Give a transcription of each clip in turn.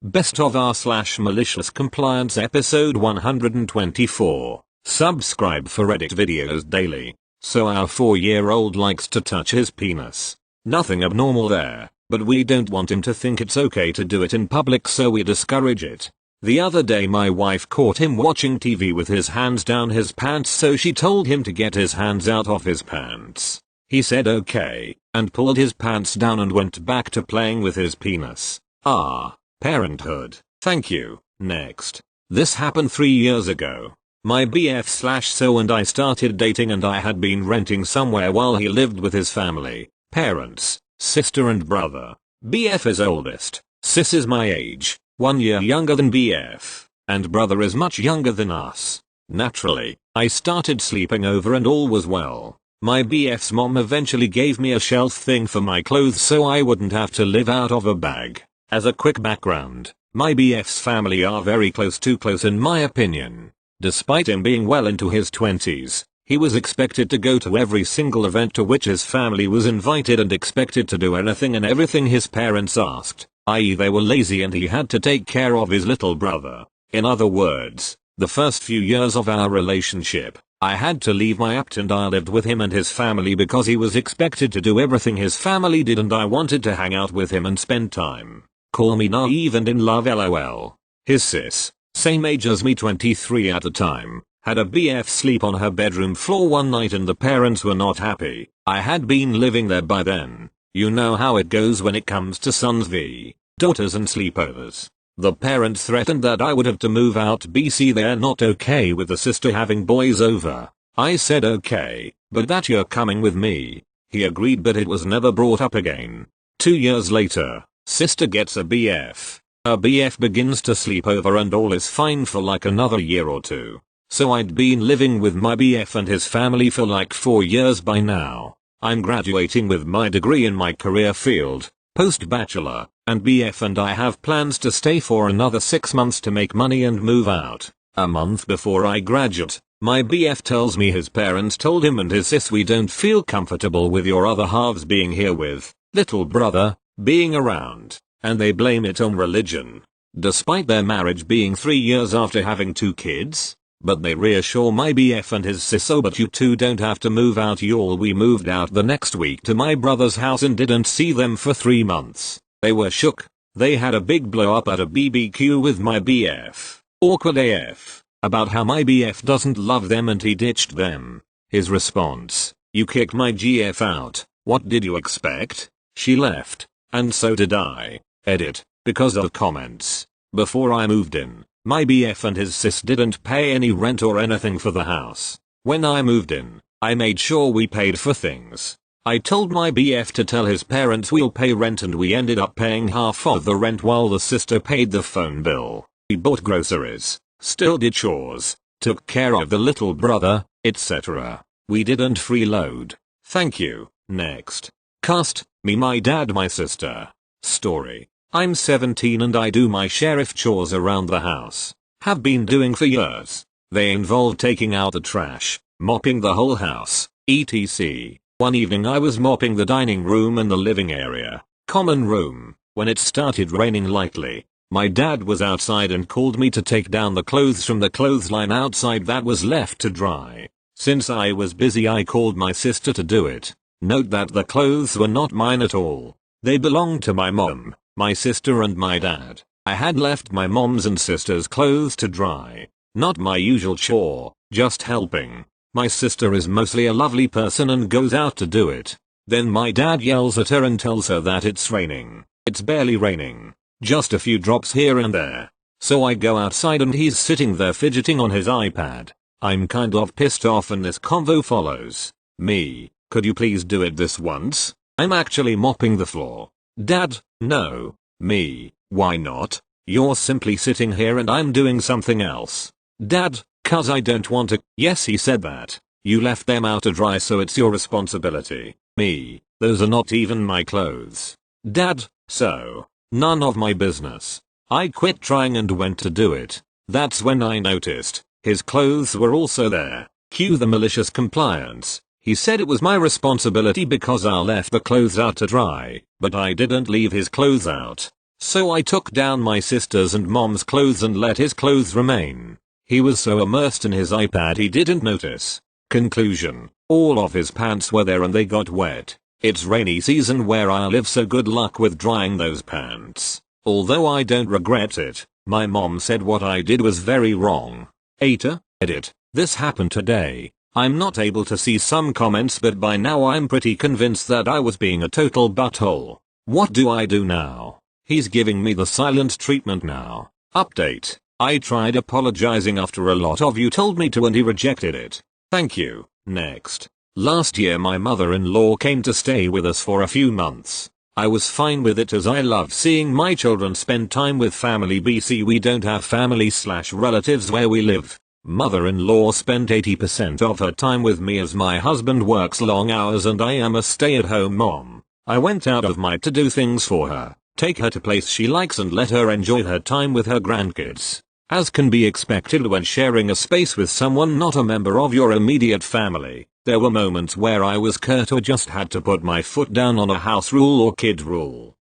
Best of R / malicious compliance episode 124. Subscribe for edit videos daily. So our 4-year-old likes to touch his penis. Nothing abnormal there, but we don't want him to think it's okay to do it in public, so we discourage it. The other day my wife caught him watching TV with his hands down his pants, so she told him to get his hands out of his pants. He said okay, and pulled his pants down and went back to playing with his penis. Parenthood. Thank you. Next. This happened 3 years ago. My BF/so and I started dating, and I had been renting somewhere while he lived with his family, parents, sister and brother. BF is oldest, sis is my age, 1 year younger than BF, and brother is much younger than us. Naturally, I started sleeping over and all was well. My BF's mom eventually gave me a shelf thing for my clothes so I wouldn't have to live out of a bag. As a quick background, my BF's family are very close, too close in my opinion. Despite him being well into his 20s, he was expected to go to every single event to which his family was invited and expected to do anything and everything his parents asked, i.e. they were lazy and he had to take care of his little brother. In other words, the first few years of our relationship, I had to leave my apt and I lived with him and his family because he was expected to do everything his family did and I wanted to hang out with him and spend time. Call me naive and in love, lol. His sis, same age as me, 23 at the time, had a BF sleep on her bedroom floor one night and the parents were not happy. I had been living there by then. You know how it goes when it comes to sons v. daughters and sleepovers. The parents threatened that I would have to move out BC. They're not okay with the sister having boys over. I said okay, but that you're coming with me. He agreed, but it was never brought up again. 2 years later, sister gets a BF. Her BF begins to sleep over and all is fine for like another year or two. So I'd been living with my BF and his family for like 4 years by now. I'm graduating with my degree in my career field, post-bachelor, and BF and I have plans to stay for another 6 months to make money and move out. A month before I graduate, my BF tells me his parents told him and his sis, we don't feel comfortable with your other halves being here with little brother being around, and they blame it on religion. Despite their marriage being 3 years after having 2 kids, but they reassure my BF and his sis, oh but you two don't have to move out y'all. We moved out the next week to my brother's house and didn't see them for 3 months. They were shook. They had a big blow up at a BBQ with my BF. Awkward AF. About how my BF doesn't love them and he ditched them. His response: you kicked my GF out. What did you expect? She left. And so did I. Edit. Because of comments. Before I moved in, my BF and his sis didn't pay any rent or anything for the house. When I moved in, I made sure we paid for things. I told my BF to tell his parents we'll pay rent and we ended up paying half of the rent while the sister paid the phone bill. We bought groceries, still did chores, took care of the little brother, etc. We didn't freeload. Thank you. Next. Cast, me, my dad, my sister. Story. I'm 17 and I do my sheriff chores around the house. Have been doing for years. They involve taking out the trash, mopping the whole house, etc. One evening I was mopping the dining room and the living area, common room, when it started raining lightly. My dad was outside and called me to take down the clothes from the clothesline outside that was left to dry. Since I was busy I called my sister to do it. Note that the clothes were not mine at all. They belonged to my mom, my sister and my dad. I had left my mom's and sister's clothes to dry. Not my usual chore, just helping. My sister is mostly a lovely person and goes out to do it. Then my dad yells at her and tells her that it's raining. It's barely raining. Just a few drops here and there. So I go outside and he's sitting there fidgeting on his iPad. I'm kind of pissed off and this convo follows. Me, could you please do it this once? I'm actually mopping the floor. Dad, no. Me, why not? You're simply sitting here and I'm doing something else. Dad, cause I don't want to. Yes, he said that. You left them out to dry so it's your responsibility. Me, those are not even my clothes. Dad, so, none of my business. I quit trying and went to do it. That's when I noticed his clothes were also there. Cue the malicious compliance. He said it was my responsibility because I left the clothes out to dry, but I didn't leave his clothes out. So I took down my sister's and mom's clothes and let his clothes remain. He was so immersed in his iPad he didn't notice. Conclusion: all of his pants were there and they got wet. It's rainy season where I live, so good luck with drying those pants. Although I don't regret it, my mom said what I did was very wrong. Edit. This happened today. I'm not able to see some comments, but by now I'm pretty convinced that I was being a total butthole. What do I do now? He's giving me the silent treatment now. Update: I tried apologizing after a lot of you told me to and he rejected it. Thank you. Next. Last year my mother-in-law came to stay with us for a few months. I was fine with it as I love seeing my children spend time with family. We don't have family/relatives where we live. Mother-in-law spent 80% of her time with me as my husband works long hours and I am a stay-at-home mom. I went out of my to do things for her, take her to place she likes and let her enjoy her time with her grandkids. As can be expected when sharing a space with someone not a member of your immediate family, there were moments where I was curt or just had to put my foot down on a house rule or kid rule.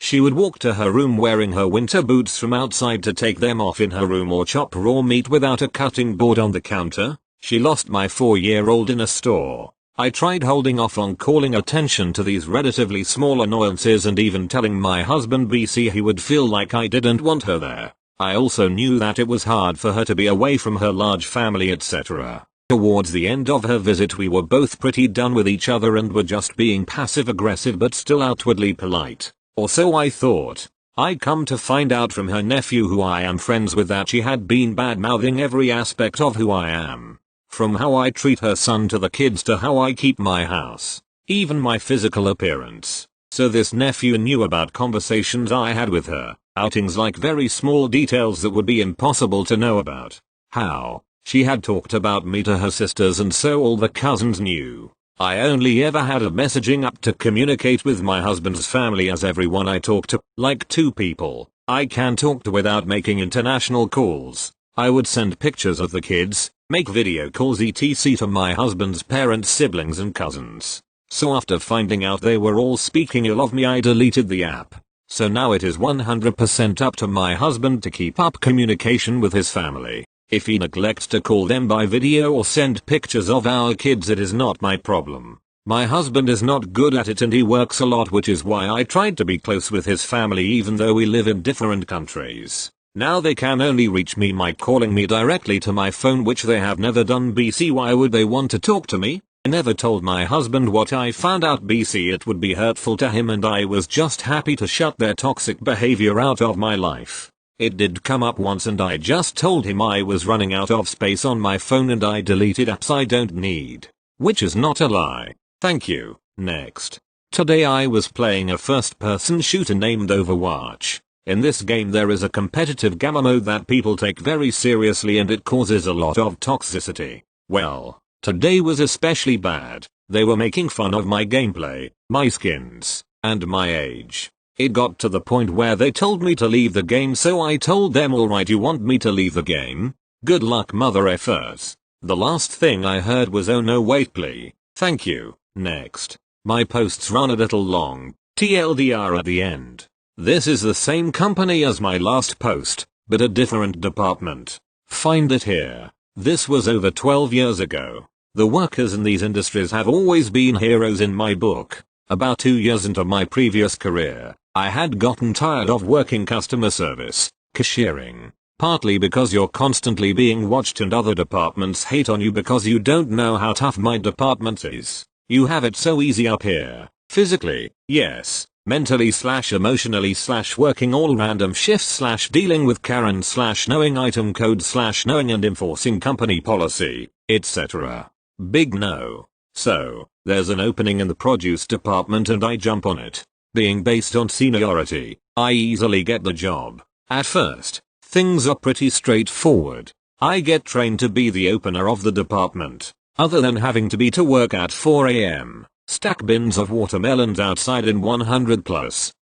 She would walk to her room wearing her winter boots from outside to take them off in her room, or chop raw meat without a cutting board on the counter. She lost my 4-year-old in a store. I tried holding off on calling attention to these relatively small annoyances and even telling my husband he would feel like I didn't want her there. I also knew that it was hard for her to be away from her large family, etc. Towards the end of her visit we were both pretty done with each other and were just being passive-aggressive but still outwardly polite. Or so I thought. I come to find out from her nephew, who I am friends with, that she had been bad-mouthing every aspect of who I am. From how I treat her son to the kids to how I keep my house. Even my physical appearance. So this nephew knew about conversations I had with her. Outings like very small details that would be impossible to know about. How she had talked about me to her sisters and so all the cousins knew. I only ever had a messaging app to communicate with my husband's family, as everyone I talk to, like 2 people, I can talk to without making international calls. I would send pictures of the kids, make video calls etc to my husband's parents, siblings and cousins. So after finding out they were all speaking ill of me, I deleted the app. So now it is 100% up to my husband to keep up communication with his family. If he neglects to call them by video or send pictures of our kids, it is not my problem. My husband is not good at it and he works a lot, which is why I tried to be close with his family even though we live in different countries. Now they can only reach me by calling me directly to my phone, which they have never done. Why would they want to talk to me? I never told my husband what I found out. It would be hurtful to him and I was just happy to shut their toxic behavior out of my life. It did come up once and I just told him I was running out of space on my phone and I deleted apps I don't need. Which is not a lie. Thank you. Next. Today I was playing a first-person shooter named Overwatch. In this game there is a competitive gamma mode that people take very seriously and it causes a lot of toxicity. Well, today was especially bad. They were making fun of my gameplay, my skins, and my age. It got to the point where they told me to leave the game, so I told them, alright, you want me to leave the game? Good luck, mother effers. The last thing I heard was, oh no wait please. Thank you. Next. My posts run a little long. TLDR at the end. This is the same company as my last post, but a different department. Find it here. This was over 12 years ago. The workers in these industries have always been heroes in my book. About 2 years into my previous career, I had gotten tired of working customer service, cashiering. Partly because you're constantly being watched and other departments hate on you because you don't know how tough my department is. You have it so easy up here. Physically, yes. Mentally/emotionally/working all random shifts/dealing with Karen/knowing item code/knowing and enforcing company policy, etc. Big no. So, there's an opening in the produce department and I jump on it. Being based on seniority, I easily get the job. At first, things are pretty straightforward. I get trained to be the opener of the department. Other than having to be to work at 4 AM, stack bins of watermelons outside in 100+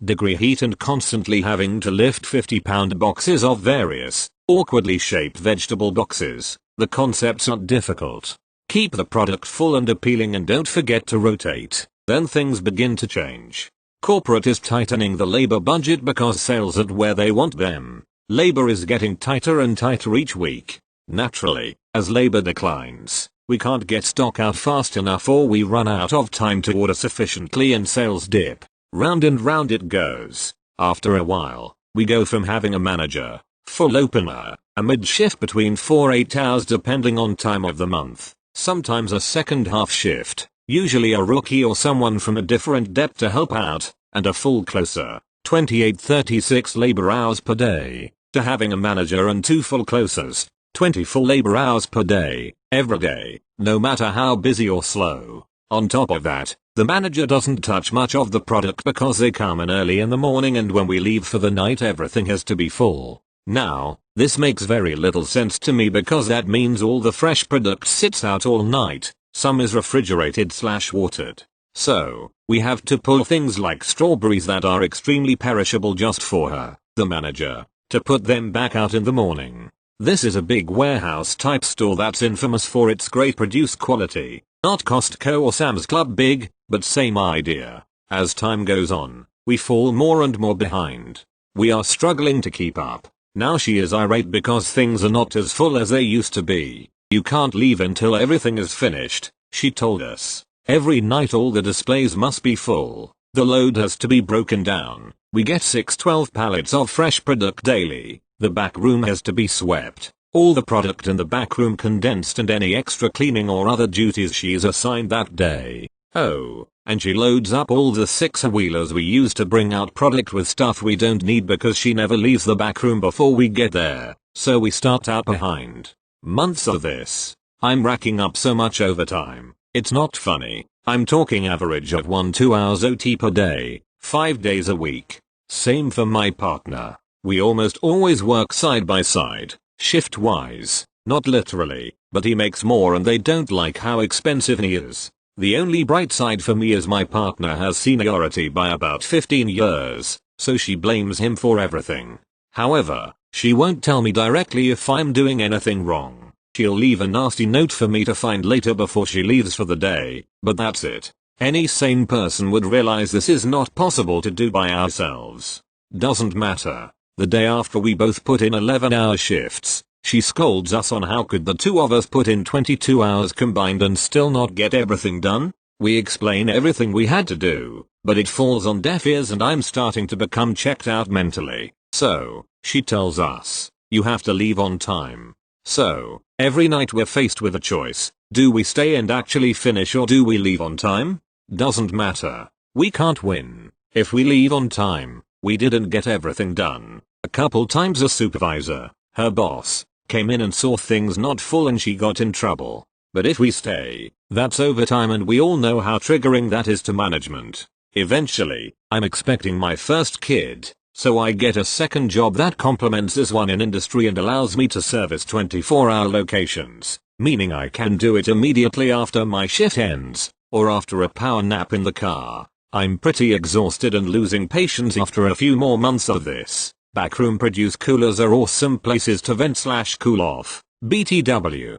degree heat and constantly having to lift 50-pound boxes of various, awkwardly shaped vegetable boxes, the concept's not difficult. Keep the product full and appealing and don't forget to rotate, then things begin to change. Corporate is tightening the labor budget because sales aren't where they want them. Labor is getting tighter and tighter each week. Naturally, as labor declines, we can't get stock out fast enough or we run out of time to order sufficiently and sales dip. Round and round it goes. After a while, we go from having a manager, full opener, a mid-shift between 4-8 hours depending on time of the month, sometimes a second half shift, usually a rookie or someone from a different depth to help out, and a full closer, 28-36 labor hours per day, to having a manager and 2 full closers, 20 full labor hours per day, every day, no matter how busy or slow. On top of that, the manager doesn't touch much of the product because they come in early in the morning and when we leave for the night everything has to be full. Now, this makes very little sense to me because that means all the fresh product sits out all night, some is refrigerated/watered. So, we have to pull things like strawberries that are extremely perishable just for her, the manager, to put them back out in the morning. This is a big warehouse type store that's infamous for its great produce quality. Not Costco or Sam's Club big, but same idea. As time goes on, we fall more and more behind. We are struggling to keep up. Now she is irate because things are not as full as they used to be. You can't leave until everything is finished, she told us. Every night all the displays must be full. The load has to be broken down. We get 6-12 pallets of fresh product daily. The back room has to be swept. All the product in the back room condensed and any extra cleaning or other duties she's assigned that day. Oh, and she loads up all the 6-wheelers we use to bring out product with stuff we don't need because she never leaves the back room before we get there, so we start out behind. Months of this. I'm racking up so much overtime. It's not funny. I'm talking average of 1-2 hours OT per day, 5 days a week. Same for my partner. We almost always work side by side, shift wise, not literally, but he makes more and they don't like how expensive he is. The only bright side for me is my partner has seniority by about 15 years, so she blames him for everything. However, she won't tell me directly if I'm doing anything wrong. She'll leave a nasty note for me to find later before she leaves for the day, but that's it. Any sane person would realize this is not possible to do by ourselves. Doesn't matter. The day after we both put in 11-hour shifts, she scolds us on how could the two of us put in 22 hours combined and still not get everything done. We explain everything we had to do, but it falls on deaf ears and I'm starting to become checked out mentally. So, she tells us, you have to leave on time. So, every night we're faced with a choice. Do we stay and actually finish or do we leave on time? Doesn't matter. We can't win. If we leave on time, we didn't get everything done. A couple times a supervisor, her boss, came in and saw things not full and she got in trouble. But if we stay, that's overtime and we all know how triggering that is to management. Eventually, I'm expecting my first kid, so I get a second job that complements this one in industry and allows me to service 24-hour locations, meaning I can do it immediately after my shift ends, or after a power nap in the car. I'm pretty exhausted and losing patience after a few more months of this. Backroom produce coolers are awesome places to vent/cool off. BTW,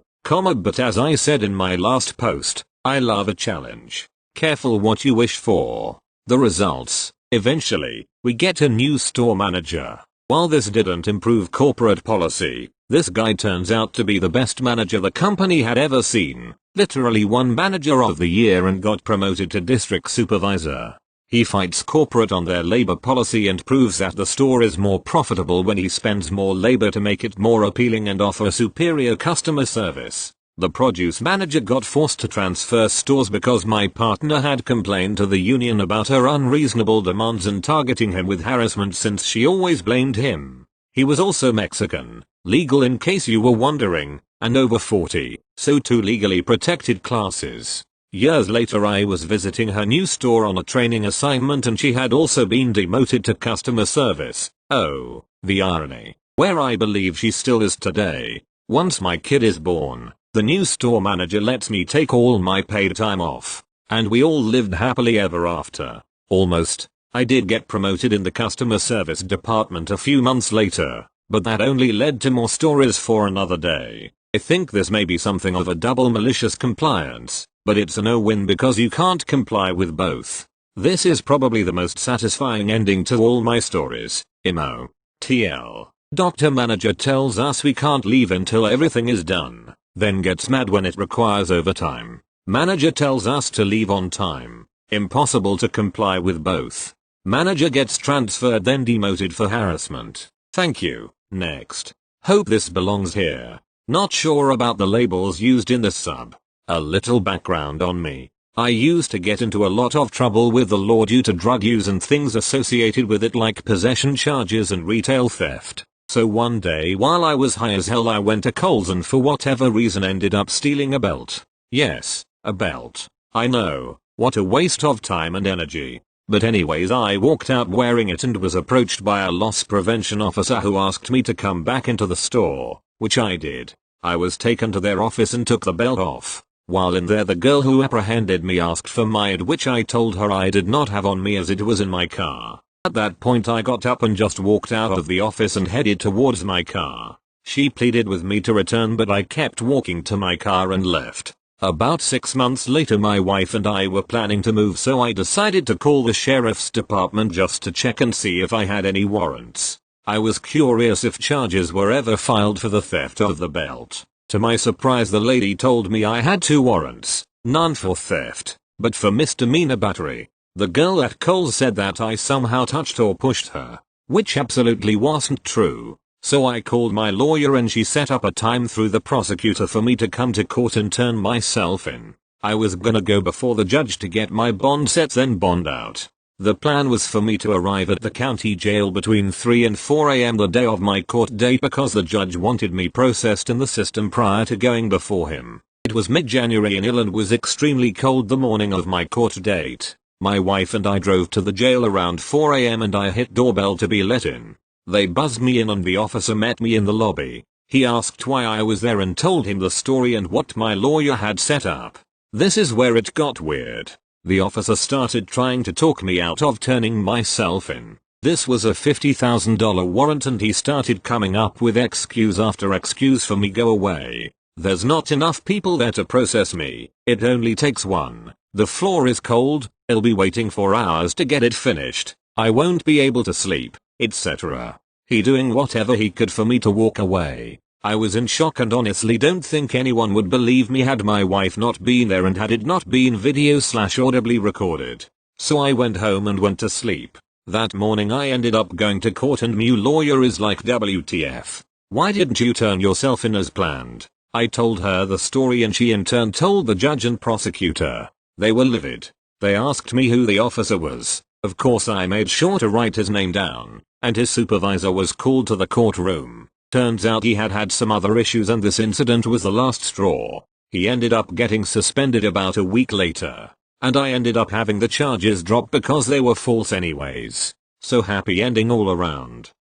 but as I said in my last post, I love a challenge. Careful what you wish for. The results. Eventually, we get a new store manager. While this didn't improve corporate policy, this guy turns out to be the best manager the company had ever seen. Literally won manager of the year and got promoted to district supervisor. He fights corporate on their labor policy and proves that the store is more profitable when he spends more labor to make it more appealing and offer superior customer service. The produce manager got forced to transfer stores because my partner had complained to the union about her unreasonable demands and targeting him with harassment since she always blamed him. He was also Mexican, legal in case you were wondering, and over 40, so 2 legally protected classes. Years later I was visiting her new store on a training assignment and she had also been demoted to customer service. Oh, the irony. Where I believe she still is today. Once my kid is born, the new store manager lets me take all my paid time off. And we all lived happily ever after. Almost. I did get promoted in the customer service department a few months later, but that only led to more stories for another day. I think this may be something of a double malicious compliance. But it's a no-win because you can't comply with both. This is probably the most satisfying ending to all my stories. Emo. TL. Doctor manager tells us we can't leave until everything is done, then gets mad when it requires overtime. Manager tells us to leave on time. Impossible to comply with both. Manager gets transferred then demoted for harassment. Thank you. Next. Hope this belongs here. Not sure about the labels used in the sub. A little background on me. I used to get into a lot of trouble with the law due to drug use and things associated with it like possession charges and retail theft. So one day while I was high as hell I went to Kohl's and for whatever reason ended up stealing a belt. Yes, a belt. I know, what a waste of time and energy. But anyways I walked out wearing it and was approached by a loss prevention officer who asked me to come back into the store, which I did. I was taken to their office and took the belt off. While in there the girl who apprehended me asked for my ID, which I told her I did not have on me as it was in my car. At that point I got up and just walked out of the office and headed towards my car. She pleaded with me to return but I kept walking to my car and left. About 6 months later my wife and I were planning to move, so I decided to call the sheriff's department just to check and see if I had any warrants. I was curious if charges were ever filed for the theft of the belt. To my surprise the lady told me I had 2 warrants, none for theft, but for misdemeanor battery. The girl at Kohl's said that I somehow touched or pushed her, which absolutely wasn't true. So I called my lawyer and she set up a time through the prosecutor for me to come to court and turn myself in. I was gonna go before the judge to get my bond set then bond out. The plan was for me to arrive at the county jail between 3 and 4 a.m. the day of my court date because the judge wanted me processed in the system prior to going before him. It was mid-January and Ireland was extremely cold the morning of my court date. My wife and I drove to the jail around 4 a.m. and I hit doorbell to be let in. They buzzed me in and the officer met me in the lobby. He asked why I was there and told him the story and what my lawyer had set up. This is where it got weird. The officer started trying to talk me out of turning myself in. This was a $50,000 warrant and he started coming up with excuse after excuse for me go away. There's not enough people there to process me. It only takes one. The floor is cold. I'll be waiting for hours to get it finished. I won't be able to sleep, etc. He doing whatever he could for me to walk away. I was in shock and honestly don't think anyone would believe me had my wife not been there and had it not been video/audibly recorded. So I went home and went to sleep. That morning I ended up going to court and my lawyer is like, WTF. Why didn't you turn yourself in as planned? I told her the story and she in turn told the judge and prosecutor. They were livid. They asked me who the officer was. Of course I made sure to write his name down, and his supervisor was called to the courtroom. Turns out he had had some other issues and this incident was the last straw. He ended up getting suspended about a week later. And I ended up having the charges dropped because they were false anyways. So happy ending all around.